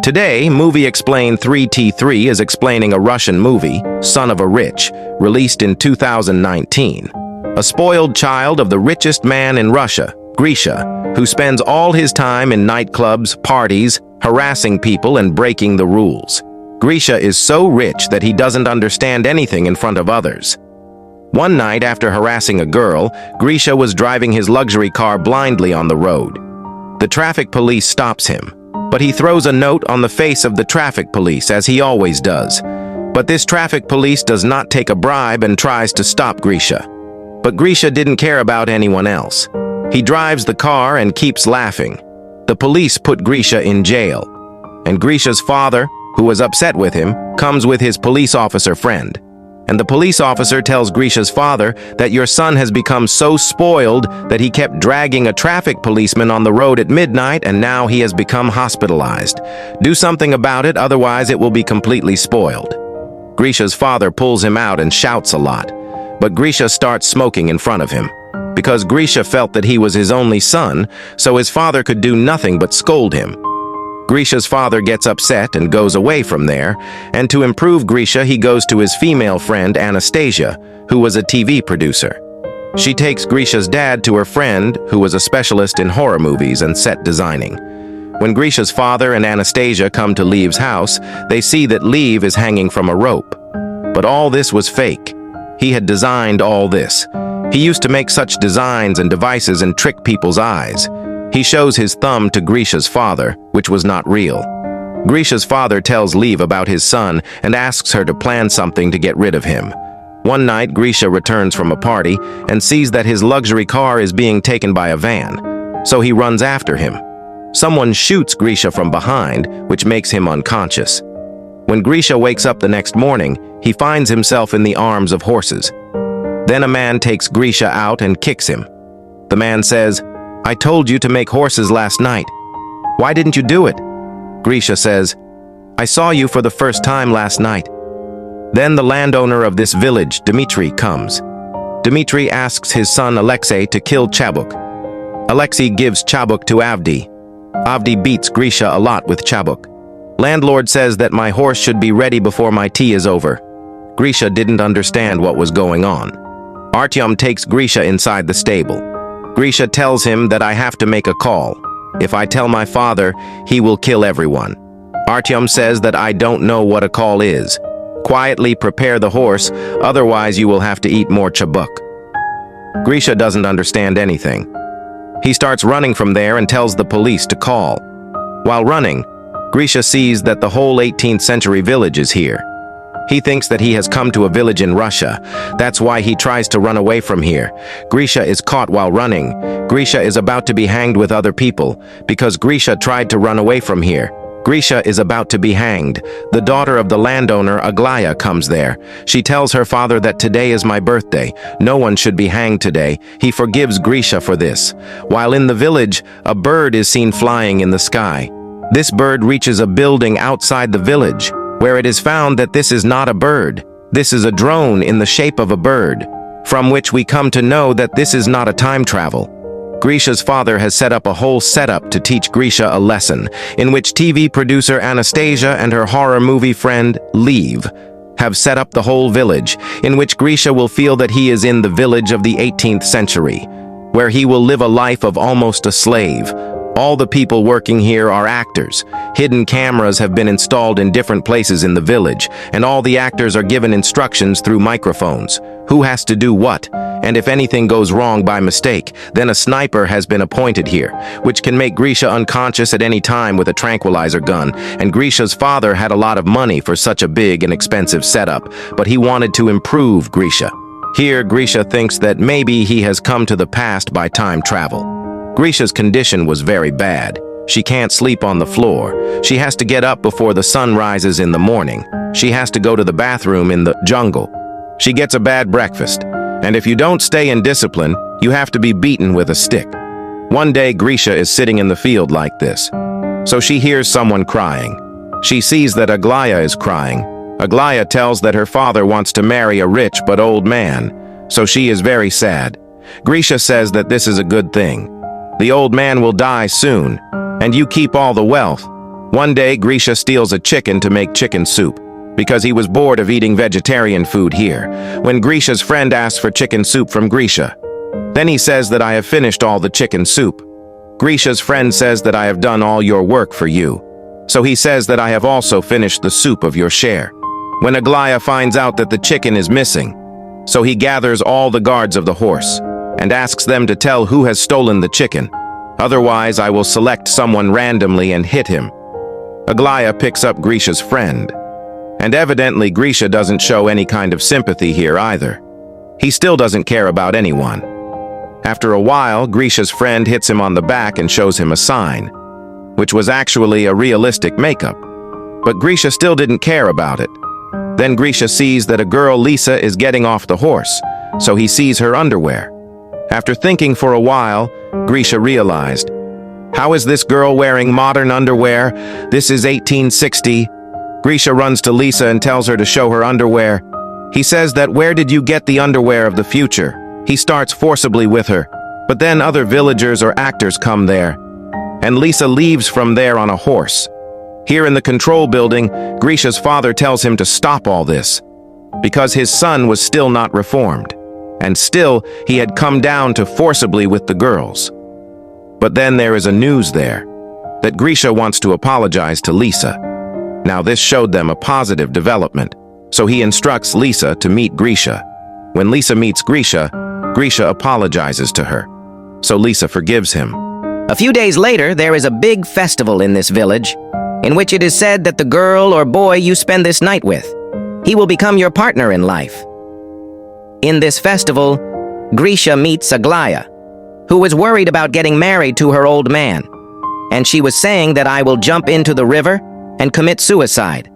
Today, movie Explain3T3 is explaining a Russian movie, Son of a Rich, released in 2019. A spoiled child of the richest man in Russia, Grisha, who spends all his time in nightclubs, parties, harassing people and breaking the rules. Grisha is so rich that he doesn't understand anything in front of others. One night after harassing a girl, Grisha was driving his luxury car blindly on the road. The traffic police stops him, but he throws a note on the face of the traffic police, as he always does. But this traffic police does not take a bribe and tries to stop Grisha. But Grisha didn't care about anyone else. He drives the car and keeps laughing. The police put Grisha in jail, and Grisha's father, who was upset with him, comes with his police officer friend. And the police officer tells Grisha's father that your son has become so spoiled that he kept dragging a traffic policeman on the road at midnight, and now he has become hospitalized. Do something about it, otherwise it will be completely spoiled. Grisha's father pulls him out and shouts a lot, but Grisha starts smoking in front of him. Because Grisha felt that he was his only son, so his father could do nothing but scold him. Grisha's father gets upset and goes away from there, and to improve Grisha, he goes to his female friend Anastasia, who was a TV producer. She takes Grisha's dad to her friend, who was a specialist in horror movies and set designing. When Grisha's father and Anastasia come to Leev's house, they see that Leev is hanging from a rope. But all this was fake. He had designed all this. He used to make such designs and devices and trick people's eyes. He shows his thumb to Grisha's father, which was not real. Grisha's father tells Leev about his son and asks her to plan something to get rid of him. One night, Grisha returns from a party and sees that his luxury car is being taken by a van, so he runs after him. Someone shoots Grisha from behind, which makes him unconscious. When Grisha wakes up the next morning, he finds himself in the arms of horses. Then a man takes Grisha out and kicks him. The man says, "I told you to make horses last night. Why didn't you do it?" Grisha says, "I saw you for the first time last night." Then the landowner of this village, Dmitry, comes. Dmitry asks his son Alexei to kill Chabuk. Alexei gives Chabuk to Avdi. Avdi beats Grisha a lot with Chabuk. Landlord says that my horse should be ready before my tea is over. Grisha didn't understand what was going on. Artyom takes Grisha inside the stable. Grisha tells him that I have to make a call. If I tell my father, he will kill everyone. Artyom says that I don't know what a call is. Quietly prepare the horse, otherwise you will have to eat more chabuk. Grisha doesn't understand anything. He starts running from there and tells the police to call. While running, Grisha sees that the whole 18th century village is here. He thinks that he has come to a village in Russia. That's why he tries to run away from here. Grisha is caught while running. Grisha is about to be hanged with other people because Grisha tried to run away from here. Grisha is about to be hanged. The daughter of the landowner, Aglaya, comes there. She tells her father that today is my birthday. No one should be hanged today. He forgives Grisha for this. While in the village, a bird is seen flying in the sky. This bird reaches a building outside the village, where it is found that this is not a bird. This is a drone in the shape of a bird, from which we come to know that this is not a time travel. Grisha's father has set up a whole setup to teach Grisha a lesson, in which TV producer Anastasia and her horror movie friend, Leev, have set up the whole village, in which Grisha will feel that he is in the village of the 18th century, where he will live a life of almost a slave. All the people working here are actors. Hidden cameras have been installed in different places in the village, and all the actors are given instructions through microphones. Who has to do what? And if anything goes wrong by mistake, then a sniper has been appointed here, which can make Grisha unconscious at any time with a tranquilizer gun. And Grisha's father had a lot of money for such a big and expensive setup, but he wanted to improve Grisha. Here, Grisha thinks that maybe he has come to the past by time travel. Grisha's condition was very bad. She can't sleep on the floor. She has to get up before the sun rises in the morning. She has to go to the bathroom in the jungle. She gets a bad breakfast. And if you don't stay in discipline, you have to be beaten with a stick. One day, Grisha is sitting in the field like this. So she hears someone crying. She sees that Aglaya is crying. Aglaya tells that her father wants to marry a rich but old man. So she is very sad. Grisha says that this is a good thing. The old man will die soon, and you keep all the wealth. One day, Grisha steals a chicken to make chicken soup, because he was bored of eating vegetarian food here, when Grisha's friend asks for chicken soup from Grisha. Then he says that I have finished all the chicken soup. Grisha's friend says that I have done all your work for you. So he says that I have also finished the soup of your share. When Aglaya finds out that the chicken is missing, so he gathers all the guards of the horse and asks them to tell who has stolen the chicken. Otherwise, I will select someone randomly and hit him. Aglaya picks up Grisha's friend. And evidently, Grisha doesn't show any kind of sympathy here either. He still doesn't care about anyone. After a while, Grisha's friend hits him on the back and shows him a sign, which was actually a realistic makeup. But Grisha still didn't care about it. Then Grisha sees that a girl, Lisa, is getting off the horse, so he sees her underwear. After thinking for a while, Grisha realized, how is this girl wearing modern underwear? This is 1860. Grisha runs to Lisa and tells her to show her underwear. He says that, where did you get the underwear of the future? He starts forcibly with her, but then other villagers or actors come there, and Lisa leaves from there on a horse. Here in the control building, Grisha's father tells him to stop all this, because his son was still not reformed, and still he had come down to forcibly with the girls. But then there is a news there, that Grisha wants to apologize to Lisa. Now this showed them a positive development, so he instructs Lisa to meet Grisha. When Lisa meets Grisha, Grisha apologizes to her, so Lisa forgives him. A few days later, there is a big festival in this village, in which it is said that the girl or boy you spend this night with, he will become your partner in life. In this festival, Grisha meets Aglaya, who was worried about getting married to her old man, and she was saying that I will jump into the river and commit suicide.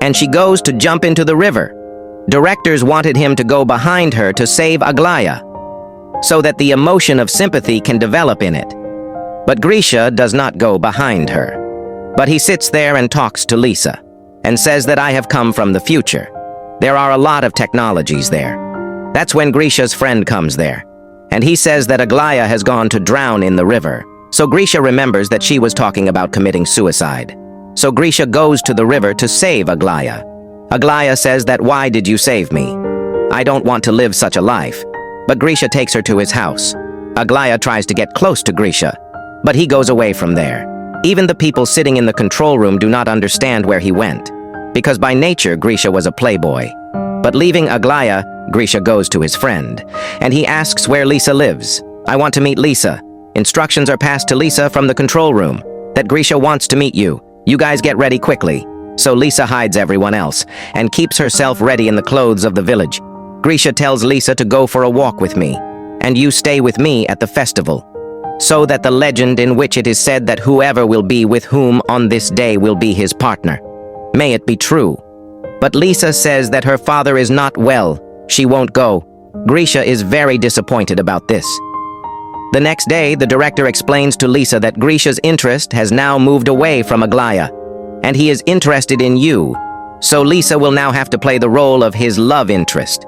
And she goes to jump into the river. Directors wanted him to go behind her to save Aglaya, so that the emotion of sympathy can develop in it. But Grisha does not go behind her. But he sits there and talks to Lisa, and says that I have come from the future. There are a lot of technologies there. That's when Grisha's friend comes there, and he says that Aglaya has gone to drown in the river. So Grisha remembers that she was talking about committing suicide. So Grisha goes to the river to save Aglaya. Aglaya says that, why did you save me? I don't want to live such a life. But Grisha takes her to his house. Aglaya tries to get close to Grisha, but he goes away from there. Even the people sitting in the control room do not understand where he went, because by nature Grisha was a playboy. But leaving Aglaya, Grisha goes to his friend, and he asks where Lisa lives. I want to meet Lisa. Instructions are passed to Lisa from the control room, that Grisha wants to meet you. You guys get ready quickly. So Lisa hides everyone else, and keeps herself ready in the clothes of the village. Grisha tells Lisa to go for a walk with me, and you stay with me at the festival, so that the legend in which it is said that whoever will be with whom on this day will be his partner. May it be true. But Lisa says that her father is not well. She won't go. Grisha is very disappointed about this. The next day, the director explains to Lisa that Grisha's interest has now moved away from Aglaya, and he is interested in you, so Lisa will now have to play the role of his love interest.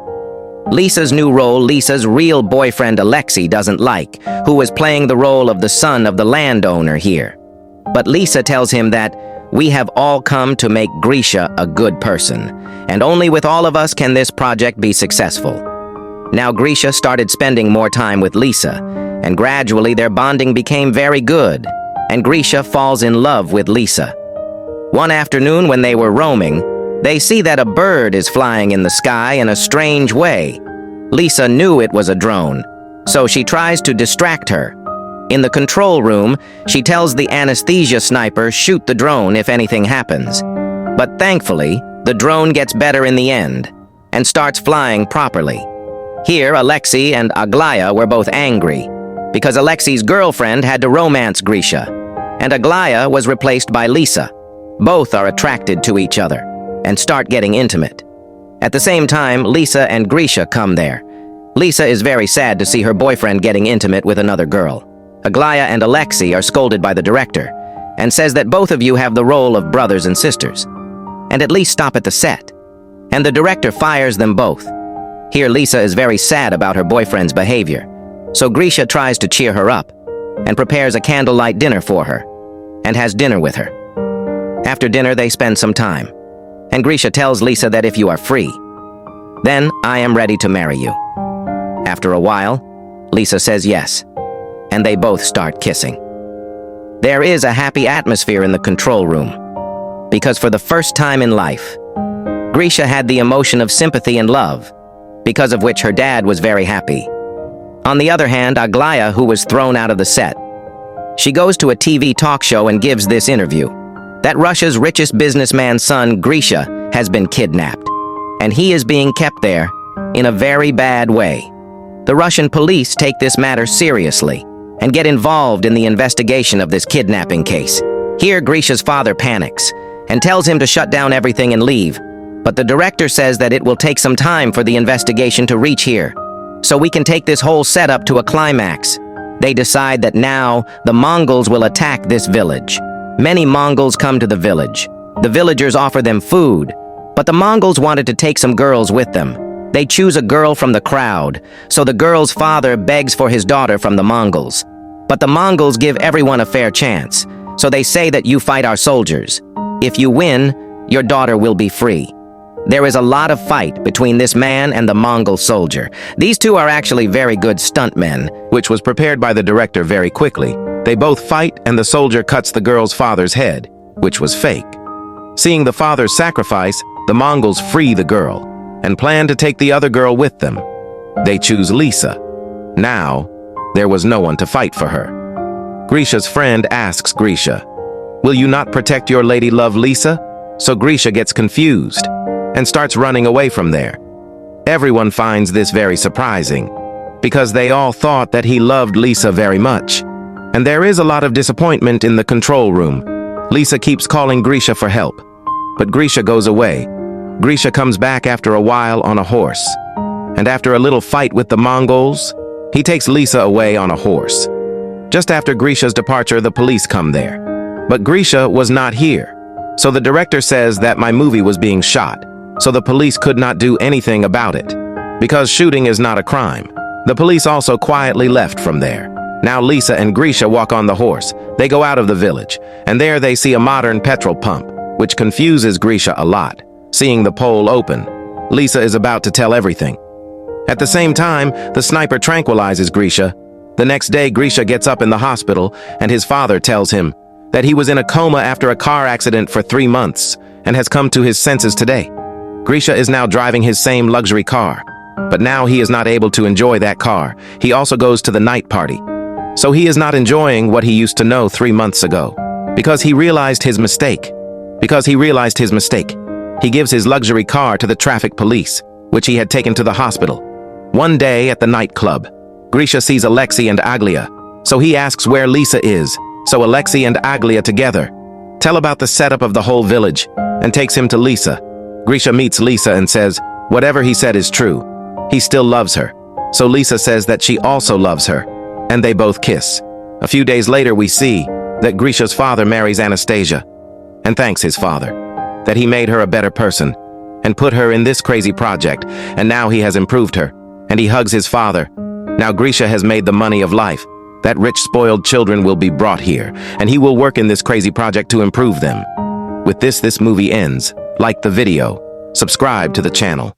Lisa's new role, Lisa's real boyfriend Alexei doesn't like, who was playing the role of the son of the landowner here. But Lisa tells him that, we have all come to make Grisha a good person, and only with all of us can this project be successful. Now Grisha started spending more time with Lisa, and gradually their bonding became very good, and Grisha falls in love with Lisa. One afternoon when they were roaming, they see that a bird is flying in the sky in a strange way. Lisa knew it was a drone, so she tries to distract her. In the control room, she tells the anesthesia sniper shoot the drone if anything happens. But thankfully, the drone gets better in the end, and starts flying properly. Here, Alexei and Aglaya were both angry, because Alexei's girlfriend had to romance Grisha, and Aglaya was replaced by Lisa. Both are attracted to each other, and start getting intimate. At the same time, Lisa and Grisha come there. Lisa is very sad to see her boyfriend getting intimate with another girl. Aglaya and Alexei are scolded by the director, and says that both of you have the role of brothers and sisters, and at least stop at the set. And the director fires them both. Here Lisa is very sad about her boyfriend's behavior, so Grisha tries to cheer her up, and prepares a candlelight dinner for her, and has dinner with her. After dinner, they spend some time. And Grisha tells Lisa that if you are free, then I am ready to marry you. After a while, Lisa says yes, and they both start kissing. There is a happy atmosphere in the control room, because for the first time in life, Grisha had the emotion of sympathy and love, because of which her dad was very happy. On the other hand, Aglaya, who was thrown out of the set, she goes to a TV talk show and gives this interview, that Russia's richest businessman's son, Grisha, has been kidnapped, and he is being kept there in a very bad way. The Russian police take this matter seriously and get involved in the investigation of this kidnapping case. Here, Grisha's father panics and tells him to shut down everything and leave, but the director says that it will take some time for the investigation to reach here, so we can take this whole setup to a climax. They decide that now the Mongols will attack this village. Many Mongols come to the village. The villagers offer them food, but the Mongols wanted to take some girls with them. They choose a girl from the crowd, so the girl's father begs for his daughter from the Mongols. But the Mongols give everyone a fair chance, so they say that you fight our soldiers. If you win, your daughter will be free. There is a lot of fight between this man and the Mongol soldier. These two are actually very good stuntmen, which was prepared by the director very quickly. They both fight, and the soldier cuts the girl's father's head, which was fake. Seeing the father's sacrifice, the Mongols free the girl and plan to take the other girl with them. They choose Lisa. Now, there was no one to fight for her. Grisha's friend asks Grisha, "Will you not protect your lady love Lisa?" So Grisha gets confused and starts running away from there. Everyone finds this very surprising, because they all thought that he loved Lisa very much. And there is a lot of disappointment in the control room. Lisa keeps calling Grisha for help, but Grisha goes away. Grisha comes back after a while on a horse, and after a little fight with the Mongols, he takes Lisa away on a horse. Just after Grisha's departure, the police come there, but Grisha was not here. So the director says that my movie was being shot, so the police could not do anything about it, because shooting is not a crime. The police also quietly left from there. Now Lisa and Grisha walk on the horse. They go out of the village, and there they see a modern petrol pump, which confuses Grisha a lot. Seeing the pole open, Lisa is about to tell everything. At the same time, the sniper tranquilizes Grisha. The next day, Grisha gets up in the hospital, and his father tells him that he was in a coma after a car accident for 3 months and has come to his senses today. Grisha is now driving his same luxury car, but now he is not able to enjoy that car. He also goes to the night party. So he is not enjoying what he used to know 3 months ago, because he realized his mistake. He gives his luxury car to the traffic police, which he had taken to the hospital. One day at the nightclub, Grisha sees Alexei and Aglia, so he asks where Lisa is. So Alexei and Aglia together tell about the setup of the whole village and takes him to Lisa. Grisha meets Lisa and says whatever he said is true. He still loves her. So Lisa says that she also loves her, and they both kiss. A few days later, we see that Grisha's father marries Anastasia and thanks his father that he made her a better person and put her in this crazy project, and now he has improved her, and he hugs his father. Now Grisha has made the money of life. That rich, spoiled children will be brought here, and he will work in this crazy project to improve them. With this movie ends. Like the video, subscribe to the channel.